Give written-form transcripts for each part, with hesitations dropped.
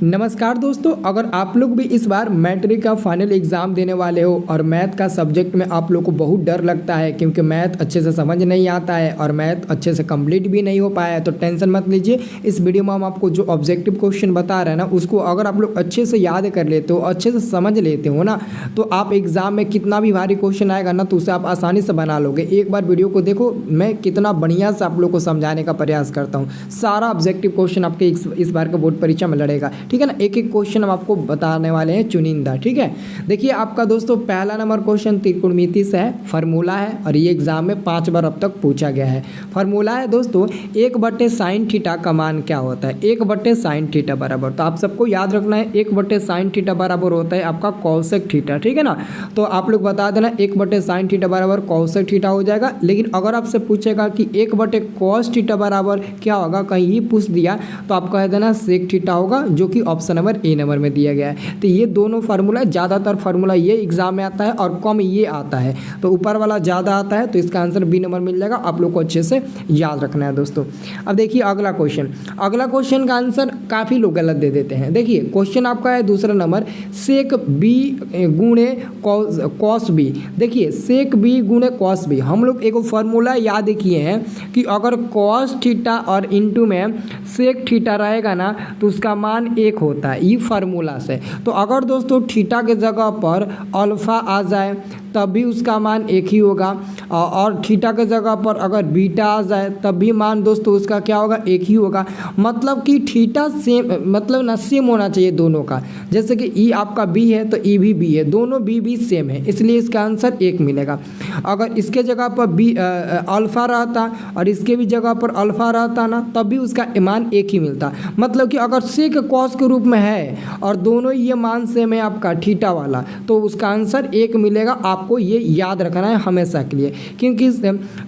नमस्कार दोस्तों, अगर आप लोग भी इस बार मैट्रिक का फाइनल एग्ज़ाम देने वाले हो और मैथ का सब्जेक्ट में आप लोग को बहुत डर लगता है क्योंकि मैथ अच्छे से समझ नहीं आता है और मैथ अच्छे से कंप्लीट भी नहीं हो पाया है, तो टेंशन मत लीजिए। इस वीडियो में हम आपको जो ऑब्जेक्टिव क्वेश्चन बता रहे हैं ना, उसको अगर आप लोग अच्छे से याद कर लेते हो, अच्छे से समझ लेते हो ना, तो आप एग्ज़ाम में कितना भी भारी क्वेश्चन आएगा ना, तो उसे आप आसानी से बना लोगे। एक बार वीडियो को देखो, मैं कितना बढ़िया से आप लोग को समझाने का प्रयास करता हूँ। सारा ऑब्जेक्टिव क्वेश्चन आपके इस बार का बोर्ड परीक्षा में लड़ेगा, ठीक है ना। एक एक क्वेश्चन हम आपको बताने वाले हैं चुनिंदा, ठीक है। देखिए आपका दोस्तों पहला नंबर क्वेश्चन त्रिकोणमिति से है, फार्मूला है और ये एग्जाम में 5 बार अब तक पूछा गया है। फार्मूला है दोस्तों 1/sin थीटा का मान क्या होता है। 1/sin थीटा बराबर, तो आप सबको याद रखना है 1/sin थीटा बराबर होता है आपका कॉसेक थीटा, ठीक है ना। तो आप लोग बता देना 1/sin थीटा बराबर कॉसेक थीटा हो जाएगा। लेकिन अगर आपसे पूछेगा कि 1/cos थीटा बराबर क्या होगा, कहीं ही पूछ दिया तो आप कह देना सेक थीटा होगा, जो कि ऑप्शन नंबर ए नंबर में दिया गया है। तो ये दोनों फार्मूला, ज़्यादातर फार्मूला ये एग्जाम में आता है और कम ये आता है, तो ऊपर वाला ज़्यादा आता है, तो इसका आंसर बी नंबर मिल जाएगा। आप लोग को अच्छे से याद रखना है दोस्तों। अब देखिए अगला क्वेश्चन का आंसर काफ़ी लोग गलत दे देते हैं। देखिए क्वेश्चन आपका है दूसरा नंबर, सेक बी गुणे कॉस बी। देखिए सेक बी गुणे कॉस बी, हम लोग एक फार्मूला याद किए हैं कि अगर कॉस थीटा और इंटू में सेक थीटा रहेगा ना, तो उसका मान 1 होता है, ये फार्मूला से। तो अगर दोस्तों थीटा के जगह पर अल्फ़ा आ जाए तब भी उसका मान 1 ही होगा, और थीटा के जगह पर अगर बीटा आ जाए तब भी मान दोस्तों उसका क्या होगा, 1 ही होगा। मतलब कि थीटा सेम, मतलब ना सेम होना चाहिए दोनों का। जैसे कि ई आपका बी है तो ई भी बी है, दोनों बी सेम है, इसलिए इसका आंसर 1 मिलेगा। अगर इसके जगह पर बी अल्फ़ा रहता और इसके भी जगह पर अल्फ़ा रहता ना, तब भी उसका मान 1 ही मिलता। मतलब कि अगर सेक कॉस के रूप में है और दोनों ये मान सेम है आपका थीटा वाला, तो उसका आंसर 1 मिलेगा। आपको ये याद रखना है हमेशा के लिए, क्योंकि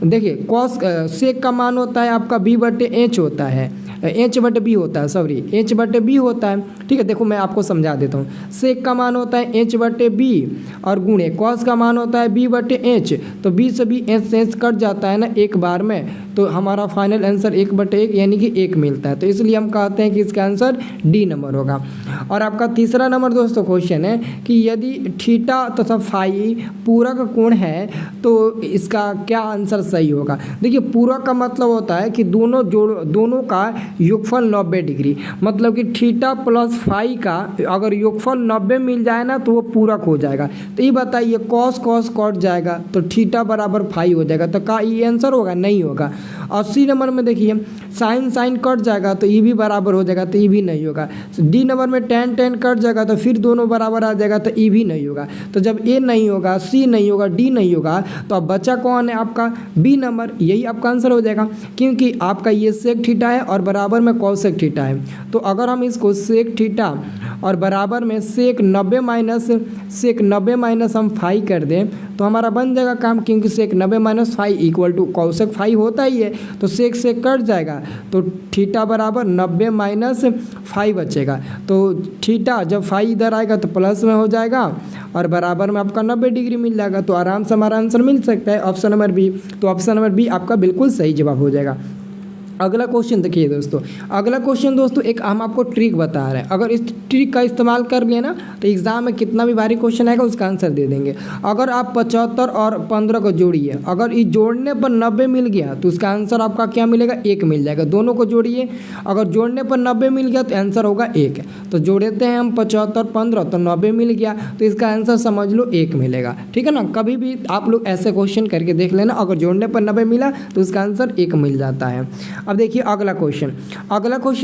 देखिए कॉस सेक का मान होता है आपका b/h होता है, h/b होता है, सॉरी h/b होता है, ठीक है। देखो मैं आपको समझा देता हूँ। सेक का मान होता है h/b और गुणे कॉस का मान होता है b/h, तो b से b h कट जाता है ना एक बार में, तो हमारा फाइनल आंसर 1/1 यानी कि 1 मिलता है। तो इसलिए हम कहते हैं कि इसका आंसर डी नंबर होगा। और आपका तीसरा नंबर दोस्तों क्वेश्चन है कि यदि थीटा तथा फाई पूरक कोण है तो इसका क्या आंसर सही होगा। देखिए पूरक का मतलब होता है कि दोनों का योगफल 90 डिग्री, मतलब कि थीटा प्लस फाई का अगर योगफल 90 मिल जाए ना तो वो पूरक हो जाएगा। तो ये बताइए कॉस कट जाएगा तो थीटा बराबर फाई हो जाएगा, तो क्या ये आंसर होगा, नहीं होगा। 80 नंबर में देखिए साइन कट जाएगा तो ये भी बराबर हो जाएगा, तो ये भी नहीं होगा। डी नंबर में tan कट जाएगा तो फिर दोनों बराबर आ जाएगा, तो ये भी नहीं होगा। तो जब ए नहीं होगा, सी नहीं होगा, डी नहीं होगा, तो अब बचा कौन है आपका, बी नंबर, यही आपका आंसर हो जाएगा। क्योंकि आपका ये सेक थीटा है और बराबर में कॉसेक थीटा है, तो अगर हम इसको सेक थीटा और बराबर में सेक 90 माइनस हम फाई कर दें तो हमारा बन जाएगा काम, क्योंकि sec 90 minus phi equal to cosec phi होता ही है। तो सेक से कट जाएगा तो थीटा बराबर 90 माइनस फाई बचेगा, तो थीटा जब फाई इधर आएगा तो प्लस में हो जाएगा और बराबर में आपका 90 डिग्री मिल जाएगा। तो आराम से हमारा आंसर मिल सकता है ऑप्शन नंबर बी। तो ऑप्शन नंबर बी आपका बिल्कुल सही जवाब हो जाएगा। अगला क्वेश्चन देखिए दोस्तों, अगला क्वेश्चन दोस्तों एक हम आपको ट्रिक बता रहे हैं। अगर इस ट्रिक का इस्तेमाल कर लिए ना तो एग्जाम में कितना भी भारी क्वेश्चन आएगा उसका आंसर दे देंगे। अगर आप 75 और 15 को जोड़िए, अगर इस जोड़ने पर 90 मिल गया तो उसका आंसर आपका क्या मिलेगा, 1 मिल जाएगा। दोनों को जोड़िए, अगर जोड़ने पर 90 मिल गया तो आंसर होगा 1। तो जोड़ते हैं हम 75 15 तो 90 मिल गया, तो इसका आंसर समझ लो 1 मिलेगा, ठीक है ना। कभी भी आप लोग ऐसे क्वेश्चन करके देख लेना, अगर जोड़ने पर 90 मिला तो उसका आंसर 1 मिल जाता है। अब देखिए अगला क्वेश्चन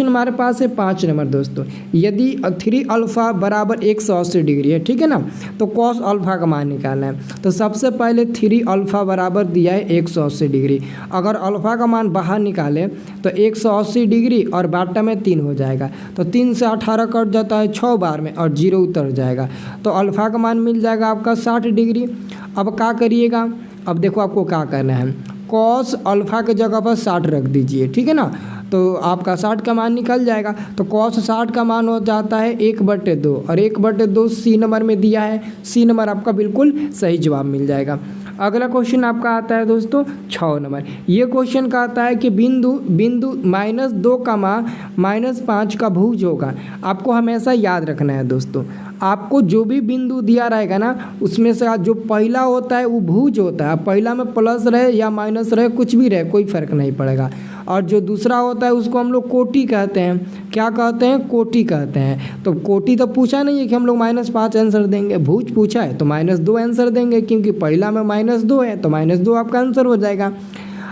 हमारे पास है 5 नंबर दोस्तों। यदि 3 अल्फ़ा बराबर 180 डिग्री है, ठीक है ना, तो कॉस अल्फ़ा का मान निकालना है। तो सबसे पहले 3 अल्फ़ा बराबर दिया है 180 डिग्री। अगर अल्फ़ा का मान बाहर निकाले तो 180 डिग्री और बाटा में 3 हो जाएगा, तो 3 से 18 कट जाता है 6 बार में और 0 उतर जाएगा, तो अल्फ़ा का मान मिल जाएगा आपका 60 डिग्री। अब क्या करिएगा, अब देखो आपको क्या करना है, कॉस अल्फ़ा के जगह पर 60 रख दीजिए, ठीक है ना, तो आपका 60 का मान निकल जाएगा। तो कॉस 60 का मान हो जाता है 1/2 और 1/2 सी नंबर में दिया है, सी नंबर आपका बिल्कुल सही जवाब मिल जाएगा। अगला क्वेश्चन आपका आता है दोस्तों 6 नंबर। ये क्वेश्चन का आता है कि बिंदु -2, -5 का भुज होगा। आपको हमेशा याद रखना है दोस्तों, आपको जो भी बिंदु दिया रहेगा ना उसमें से जो पहला होता है वो भुज होता है। पहला में प्लस रहे या माइनस रहे कुछ भी रहे कोई फर्क नहीं पड़ेगा। और जो दूसरा होता है उसको हम लोग कोटि कहते हैं। क्या कहते हैं? कोटि कहते हैं। तो कोटि तो पूछा नहीं है कि हम लोग -5 आंसर देंगे, भुज पूछा है तो -2 आंसर देंगे, क्योंकि पहला में -2 है तो -2 आपका आंसर हो जाएगा।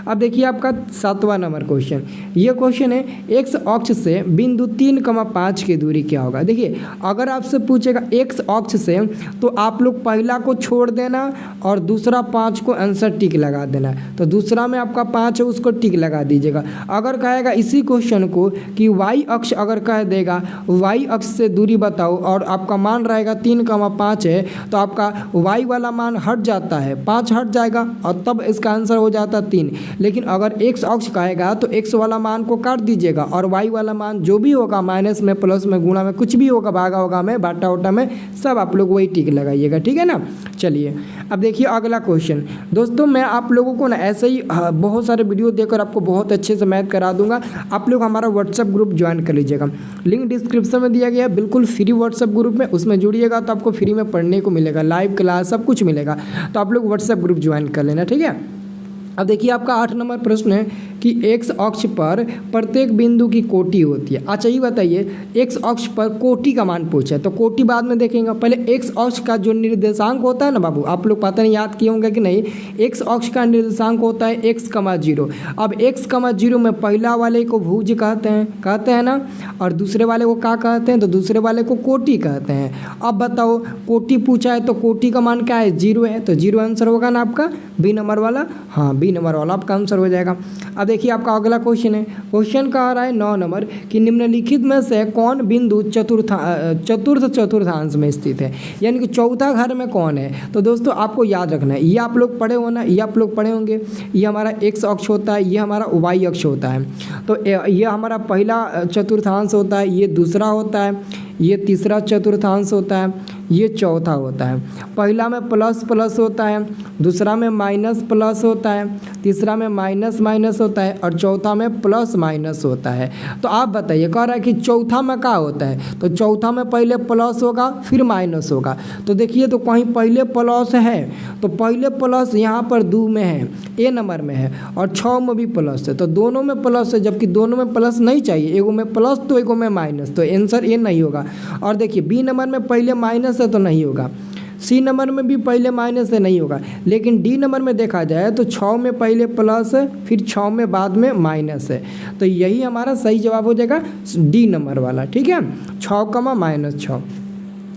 अब देखिए आपका 7वां नंबर क्वेश्चन। ये क्वेश्चन है एक्स अक्ष से बिंदु 3,5 की दूरी क्या होगा। देखिए अगर आपसे पूछेगा एक्स अक्ष से तो आप लोग पहला को छोड़ देना और दूसरा 5 को आंसर टिक लगा देना। तो दूसरा में आपका 5 है उसको टिक लगा दीजिएगा। अगर कहेगा इसी क्वेश्चन को कि वाई अक्ष अगर कह देगा वाई अक्ष से दूरी बताओ और आपका मान रहेगा 3,5 है तो आपका वाई वाला मान हट जाता है, 5 हट जाएगा और तब इसका आंसर हो जाता 3। लेकिन अगर एक्स अक्ष कहेगा तो एक्स वाला मान को काट दीजिएगा और वाई वाला मान जो भी होगा माइनस में प्लस में गुणा में कुछ भी होगा भागा होगा में बाटा वोटा में सब आप लोग वही टिक लगाइएगा, ठीक है ना। चलिए अब देखिए अगला क्वेश्चन। दोस्तों मैं आप लोगों को ना ऐसे ही बहुत सारे वीडियो देकर आपको बहुत अच्छे से मैथ करा दूंगा। आप लोग हमारा व्हाट्सएप ग्रुप ज्वाइन कर लीजिएगा, लिंक डिस्क्रिप्शन में दिया गया है, बिल्कुल फ्री व्हाट्सएप ग्रुप में, उसमें जुड़िएगा तो आपको फ्री में पढ़ने को मिलेगा, लाइव क्लास सब कुछ मिलेगा। तो आप लोग व्हाट्सएप ग्रुप ज्वाइन कर लेना, ठीक है। अब देखिए आपका 8 नंबर प्रश्न है कि एक्स अक्ष पर प्रत्येक बिंदु की कोटि होती है। अच्छा ये बताइए एक्स अक्ष पर कोटि का मान पूछा है तो कोटि बाद में देखेंगे, पहले एक्स अक्ष का जो निर्देशांक होता है ना बाबू, आप लोग पता नहीं याद किए होंगे कि नहीं। एक्स अक्ष का निर्देशांक होता है x,0। अब x,0 में पहला वाले को भुज कहते हैं ना, और दूसरे वाले को क्या कहते हैं तो दूसरे वाले को कोटि कहते हैं। अब बताओ कोटि पूछा है तो कोटि का मान क्या है? 0 है, तो 0 आंसर होगा ना आपका बी नंबर वाला। हाँ बी नंबर वाला आपका आंसर हो जाएगा। अब देखिए आपका अगला क्वेश्चन है, क्वेश्चन का आ रहा है 9 नंबर कि निम्नलिखित में से कौन बिंदु चतुर्थ चतुर्थांश में स्थित है, यानी कि चौथा घर में कौन है। तो दोस्तों आपको याद रखना है, ये आप लोग पढ़े हो ना, ये आप लोग पढ़े होंगे, ये हमारा एक्स अक्ष होता है, ये हमारा वाई अक्ष होता है। तो ये हमारा पहला चतुर्थांश होता है, ये दूसरा होता है, ये तीसरा चतुर्थांश होता है, ये चौथा होता है। पहला में प्लस प्लस होता है, दूसरा में माइनस प्लस होता है, तीसरा में माइनस माइनस होता है और चौथा में प्लस माइनस होता है। तो आप बताइए, कह रहा है कि चौथा में क्या होता है, तो चौथा में पहले प्लस होगा फिर माइनस होगा। तो देखिए तो कहीं पहले प्लस है तो पहले प्लस यहाँ पर 2 में है, ए नंबर में है, और 6 में भी प्लस है, तो दोनों में प्लस है, जबकि दोनों में प्लस नहीं चाहिए, एगो में प्लस तो एगो में माइनस, तो आंसर ए नहीं होगा। और देखिए बी नंबर में पहले माइनस है तो नहीं होगा, सी नंबर में भी पहले माइनस है नहीं होगा, लेकिन डी नंबर में देखा जाए तो 6 में पहले प्लस है फिर 6 में बाद में माइनस है, तो यही हमारा सही जवाब हो जाएगा डी नंबर वाला, ठीक है, 6,-6।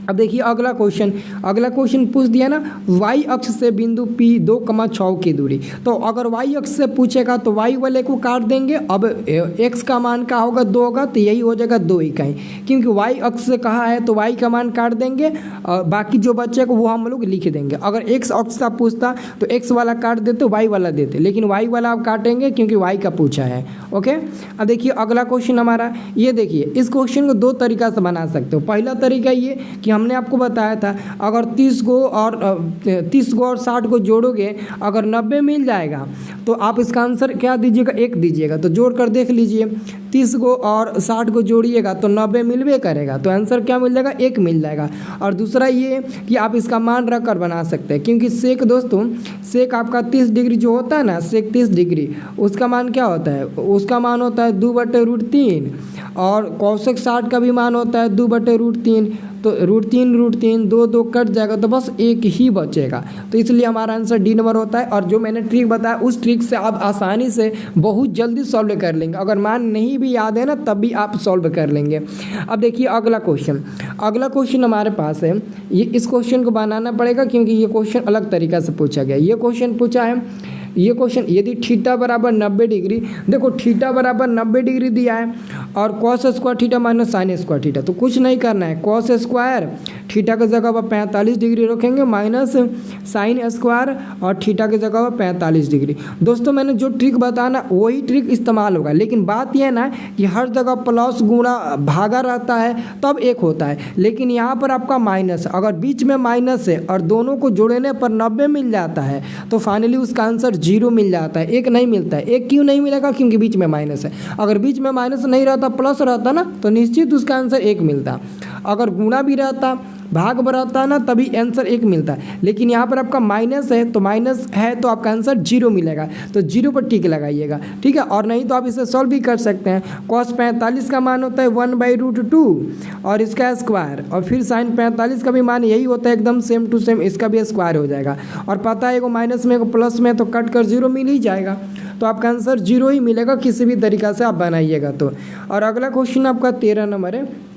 अब देखिए अगला क्वेश्चन पूछ दिया ना, वाई अक्ष से बिंदु P 2,6 की दूरी। तो अगर वाई अक्ष से पूछेगा तो वाई वाले को काट देंगे, अब एक्स का मान क्या होगा 2 होगा, तो यही हो जाएगा 2 इकाई, क्योंकि वाई अक्ष से कहा है तो वाई का मान काट देंगे और बाकी जो बचेगा वो हम लोग लिख देंगे। अगर एक्स अक्ष का पूछता तो एक्स वाला काट देते, वाई वाला देते, लेकिन वाई वाला आप काटेंगे क्योंकि वाई का पूछा है। ओके, अब देखिए अगला क्वेश्चन हमारा, ये देखिए इस क्वेश्चन को 2 तरीका से बना सकते हो। पहला तरीका ये कि हमने आपको बताया था अगर 30 को और 60 को जोड़ोगे अगर 90 मिल जाएगा तो आप इसका आंसर क्या दीजिएगा, 1 दीजिएगा। तो जोड़ कर देख लीजिए, 30 को और 60 को जोड़िएगा तो 90 मिलवे करेगा, तो आंसर क्या मिल जाएगा, 1 मिल जाएगा। और दूसरा ये कि आप इसका मान रख कर बना सकते हैं, क्योंकि सेक दोस्तों सेक आपका 30 डिग्री जो होता है ना, सेक 30 डिग्री उसका मान क्या होता है, उसका मान होता है 2/√3, और कौशिक 60 का भी मान होता है 2/√3, तो √3 2 कट जाएगा तो बस 1 ही बचेगा, तो इसलिए हमारा आंसर डी नंबर होता है। और जो मैंने ट्रिक बताया उस ट्रिक से आप आसानी से बहुत जल्दी सॉल्व कर लेंगे, अगर मान नहीं भी याद है ना तब भी आप सॉल्व कर लेंगे। अब देखिए अगला क्वेश्चन हमारे पास है, ये इस क्वेश्चन को बनाना पड़ेगा क्योंकि ये क्वेश्चन अलग तरीका से पूछा गया। ये क्वेश्चन पूछा है ये क्वेश्चन यदि थीटा बराबर 90 डिग्री, देखो थीटा बराबर 90 डिग्री दिया है और cos square theta minus sine square theta, तो कुछ नहीं करना है, कॉस स्क्वायर थीटा की जगह पर 45 डिग्री रखेंगे माइनस साइन स्क्वायर और थीटा की जगह पर 45 डिग्री। दोस्तों मैंने जो ट्रिक बताना वही ट्रिक इस्तेमाल होगा, लेकिन बात यह है ना कि हर जगह प्लस गुणा भागा रहता है तब एक होता है, लेकिन यहाँ पर आपका माइनस, अगर बीच में माइनस है और दोनों को जोड़ने पर 90 मिल जाता है तो फाइनली उसका आंसर 0 मिल जाता है, एक नहीं मिलता है। एक क्यों नहीं मिलेगा? क्योंकि बीच में माइनस है। अगर बीच में माइनस नहीं रहता प्लस रहता ना तो निश्चित उसका आंसर 1 मिलता। अगर गुणा भी रहता भाग बढ़ाता ना तभी आंसर 1 मिलता है, लेकिन यहाँ पर आपका माइनस है तो माइनस है तो आपका आंसर 0 मिलेगा, तो 0 पर टिक लगाइएगा, ठीक है। और नहीं तो आप इसे सॉल्व भी कर सकते हैं। कॉस 45 का मान होता है 1/√2 और इसका स्क्वायर, और फिर साइन 45 का भी मान यही होता है, एकदम सेम टू सेम, इसका भी स्क्वायर हो जाएगा। और पता है एगो माइनस में एगो प्लस में तो कट कर 0 मिल ही जाएगा, तो आपका आंसर 0 ही मिलेगा किसी भी तरीक़ा से आप बनाइएगा तो। और अगला क्वेश्चन आपका 13 नंबर है,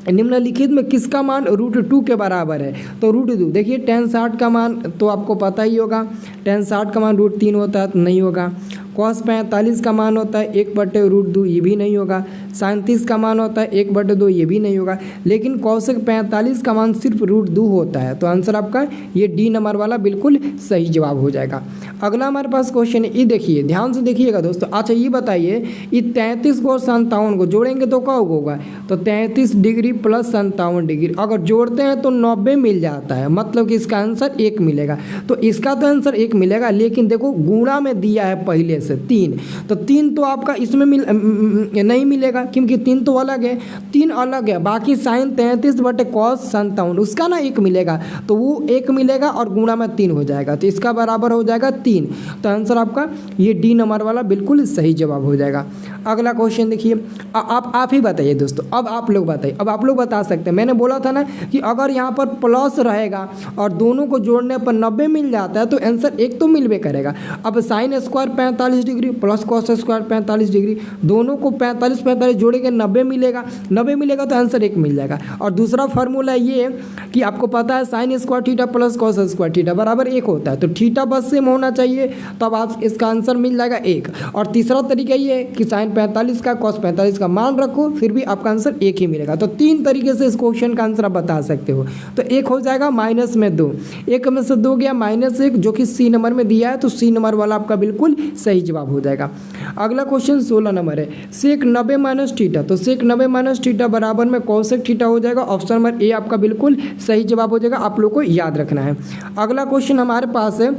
निम्नलिखित में किसका मान √2 के बराबर है? तो √2, देखिए tan 60 का मान तो आपको पता ही होगा, tan 60 का मान √3 होता है तो नहीं होगा। cos 45 का मान होता है 1/√2, ये भी नहीं होगा। sin 30 का मान होता है 1/2, ये भी नहीं होगा। लेकिन cosec 45 का मान सिर्फ √2 होता है, तो आंसर आपका ये डी नंबर वाला बिल्कुल सही जवाब हो जाएगा। अगला हमारे पास क्वेश्चन है, ये देखिए ध्यान से देखिएगा दोस्तों। अच्छा ये बताइए, ये 33 को और 57 को जोड़ेंगे तो क्या होगा? तो 33 डिग्री प्लस 57 डिग्री अगर जोड़ते हैं तो 90 मिल जाता है, मतलब कि इसका आंसर 1 मिलेगा। तो इसका तो आंसर 1 मिलेगा, लेकिन देखो गुणा में दिया है पहले से 3, तो 3 तो आपका इसमें नहीं मिलेगा क्योंकि 3 तो अलग है, 3 अलग है। बाकी साइन 33/cos 57 उसका ना 1 मिलेगा, तो वो 1 मिलेगा और गुणा में 3 हो जाएगा, तो इसका बराबर हो जाएगा 3। तो आंसर आपका ये डी नंबर वाला बिल्कुल सही जवाब हो जाएगा। अगला क्वेश्चन देखिए, आप ही बताइए दोस्तों, अब आप लोग बताइए, अब आप लोग बता सकते हैं। मैंने बोला था ना कि अगर यहाँ पर प्लस रहेगा और दोनों को जोड़ने पर 90 मिल जाता है तो आंसर 1 तो मिलबे करेगा। अब sine square 45 degree plus cos square 45 degree, दोनों को 45 जोड़ेंगे 90 मिलेगा, 90 मिलेगा तो आंसर 1 मिल जाएगा। और दूसरा फार्मूला ये कि आपको पता है sine square theta plus cos square theta बराबर 1 होता है, तो थीटा बस सेम होना चाहिए, तब आप इसका आंसर मिल जाएगा 1। और तीसरा तरीका ये है कि साइन 45 का कॉस 45 का मान रखो, फिर भी आपका आंसर 1 ही मिलेगा। तो 3 तरीके से इस क्वेश्चन का आंसर आप बता सकते हो। तो 1 हो जाएगा माइनस में 2, 1 में से 2 गया -1 जो कि सी नंबर में दिया है, तो सी नंबर वाला आपका बिल्कुल सही जवाब हो जाएगा। अगला क्वेश्चन 16 नंबर है, सेक 90 माइनस थीटा, तो सेक 90 माइनस थीटा बराबर में कॉसेक थीटा हो जाएगा। ऑप्शन नंबर ए आपका बिल्कुल सही जवाब हो जाएगा, आप लोग को याद रखना है। अगला क्वेश्चन हमारे पास है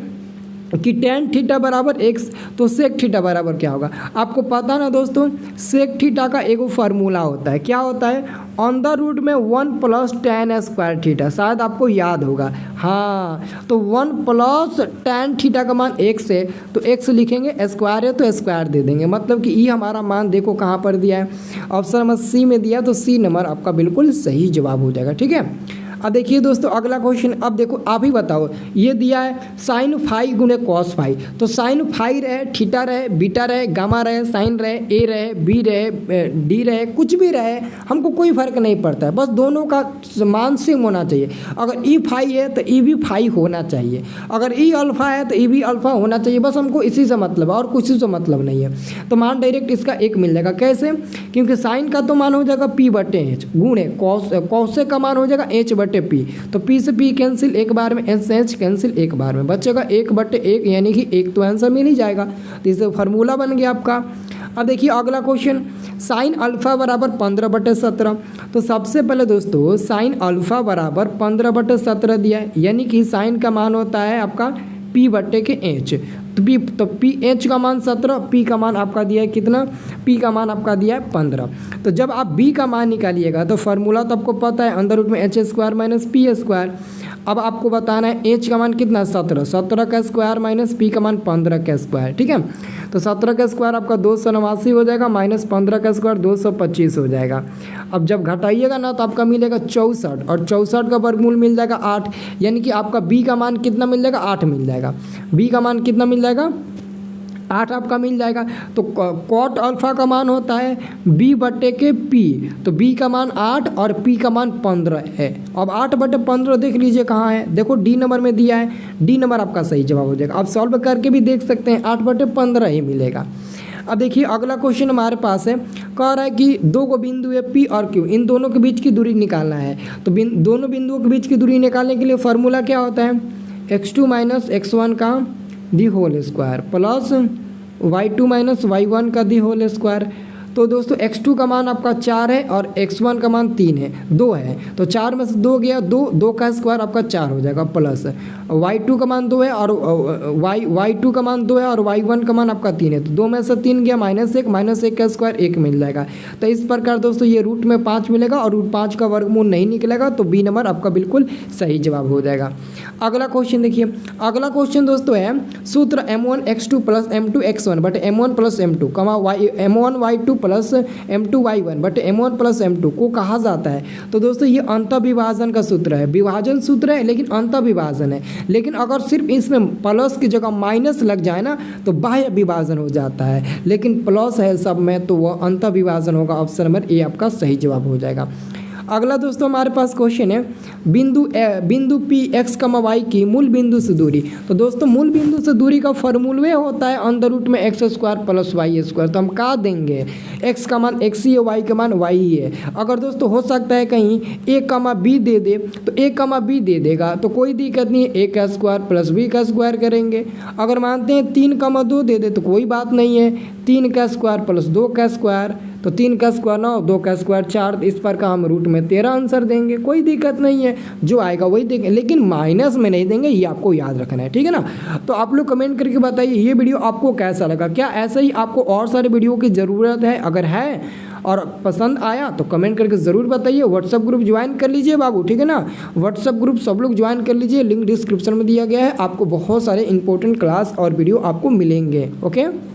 कि tan थीटा बराबर x, तो सेक थीटा बराबर क्या होगा? आपको पता ना दोस्तों, सेक थीटा का एक फार्मूला होता है, क्या होता है? अंडर रूट में 1 प्लस tan स्क्वायर थीटा, शायद आपको याद होगा। हाँ, तो 1 प्लस tan थीटा का मान x है, तो x लिखेंगे, स्क्वायर है तो स्क्वायर दे देंगे, मतलब कि ये हमारा मान देखो कहाँ पर दिया है, ऑप्शन नंबर सी में दिया, तो सी नंबर आपका बिल्कुल सही जवाब हो जाएगा। ठीक है, अब देखिए दोस्तों अगला क्वेश्चन, अब देखो आप ही बताओ, ये दिया है साइन फाई गुने कॉस फाई, तो साइन फाई रहे, थीटा रहे, बीटा रहे, गामा रहे, साइन रहे, ए रहे, बी रहे, डी रहे, कुछ भी रहे, हमको कोई फर्क नहीं पड़ता है, बस दोनों का मान सेम होना चाहिए। अगर ई फाई है तो ई भी फाई होना चाहिए, अगर ई अल्फा है तो ई भी अल्फा होना चाहिए, बस हमको इसी से मतलब है और कुछ से मतलब नहीं है। तो मान डायरेक्ट इसका 1 मिल जाएगा, कैसे? क्योंकि साइन का तो मान हो जाएगा p/h गुणे कॉसे का मान हो जाएगा h/p, तो p से p कैंसिल एक बार में, h से h कैंसिल एक बार में, बचेगा 1/1 यानी कि 1 तो आंसर मिल ही जाएगा। तो इससे फार्मूला बन गया आपका। अब देखिए अगला क्वेश्चन, साइन अल्फा बराबर 15/17, तो सबसे पहले दोस्तों साइन अल्फा बराबर 15/17 दिया है, यानी कि साइन का मान होता है आपका p/h, तो पी एच का मान 17, पी का मान आपका दिया है कितना? पी का मान आपका दिया है 15। तो जब आप बी का मान निकालिएगा तो फार्मूला तो आपको पता है, अंदर रूट में h square minus P square. अब आपको बताना है एच का मान कितना? 17, 17 का स्क्वायर माइनस पी का मान 15 का स्क्वायर। ठीक है, तो 17 का स्क्वायर आपका 289 हो जाएगा, माइनस 15 का स्क्वायर 225 हो जाएगा। अब जब घटाइएगा ना तो आपका मिलेगा 64, और 64 का वर्गमूल मिल जाएगा 8, यानी कि आपका बी का मान कितना मिल जाएगा? 8 मिल जाएगा। बी का मान कितना मिल जाएगा? 8 आपका मिल जाएगा। तो कॉट अल्फा का मान होता है b/p, तो b का मान 8 और p का मान 15 है। अब 8/15 देख लीजिए कहाँ है, देखो डी नंबर में दिया है, डी नंबर आपका सही जवाब हो जाएगा। आप सॉल्व करके भी देख सकते हैं, 8/15 ही मिलेगा। अब देखिए अगला क्वेश्चन हमारे पास है, कह रहा है कि दो को बिंदु है P और Q, इन दोनों के बीच की दूरी निकालना है। तो दोनों बिंदुओं के बीच की दूरी निकालने के लिए फॉर्मूला क्या होता है, x2 - x1 का the whole square plus y2 - y1 का दी होल स्क्वायर। तो दोस्तों x2 का मान आपका 4 है और x1 का मान 3 है, 2 है, तो 4 में से 2 गया, 2 का स्क्वायर आपका 4 हो जाएगा, प्लस y2 का मान 2 है और y2 का मान 2 है और y1 का मान आपका 3 है, तो 2 में से 3 गया, -1 का स्क्वायर 1 मिल जाएगा। तो इस प्रकार दोस्तों ये रूट में 5 मिलेगा और रूट 5 का वर्गमूल नहीं निकलेगा, तो बी नंबर आपका बिल्कुल सही जवाब हो जाएगा। अगला क्वेश्चन देखिए, अगला क्वेश्चन दोस्तों है सूत्र m1x2 + m2x1 but m1 + m2, m1y2 + m2y1 but m1 + m2 को कहा जाता है। तो दोस्तों ये अंतःविभाजन का सूत्र है, विभाजन सूत्र है लेकिन अंतःविभाजन है। लेकिन अगर सिर्फ इसमें प्लस की जगह माइनस लग जाए ना तो बाह्य विभाजन हो जाता है, लेकिन प्लस है सब में तो वह अंतःविभाजन होगा। ऑप्शन नंबर ए आपका सही जवाब हो जाएगा। अगला दोस्तों हमारे पास क्वेश्चन है बिंदु P x, y की मूल बिंदु से दूरी। तो दोस्तों मूल बिंदु से दूरी का फॉर्मूला होता है √x² + y²। तो हम क्या देंगे, x का मान x ही है, y का मान y ही है। अगर दोस्तों हो सकता है कहीं a, b दे दे तो a, b दे देगा, तो कोई दिक्कत नहीं है, a² + b का स्क्वायर करेंगे। अगर मानते हैं 3, 2 दे दे तो कोई बात नहीं है, 3 का स्क्वायर + 2 का स्क्वायर, तो 3 का स्क्वायर 9, 2 का स्क्वायर 4, इस पर का हम रूट में 13 आंसर देंगे, कोई दिक्कत नहीं है, जो आएगा वही देंगे, लेकिन माइनस में नहीं देंगे, ये आपको याद रखना है, ठीक है ना। तो आप लोग कमेंट करके बताइए ये वीडियो आपको कैसा लगा, क्या ऐसे ही आपको और सारे वीडियो की ज़रूरत है, अगर है और पसंद आया तो कमेंट करके ज़रूर बताइए। व्हाट्सअप ग्रुप ज्वाइन कर लीजिए बाबू, ठीक है ना, व्हाट्सअप ग्रुप सब लोग ज्वाइन कर लीजिए, लिंक डिस्क्रिप्शन में दिया गया है, आपको बहुत सारे इंपॉर्टेंट क्लास और वीडियो आपको मिलेंगे। ओके।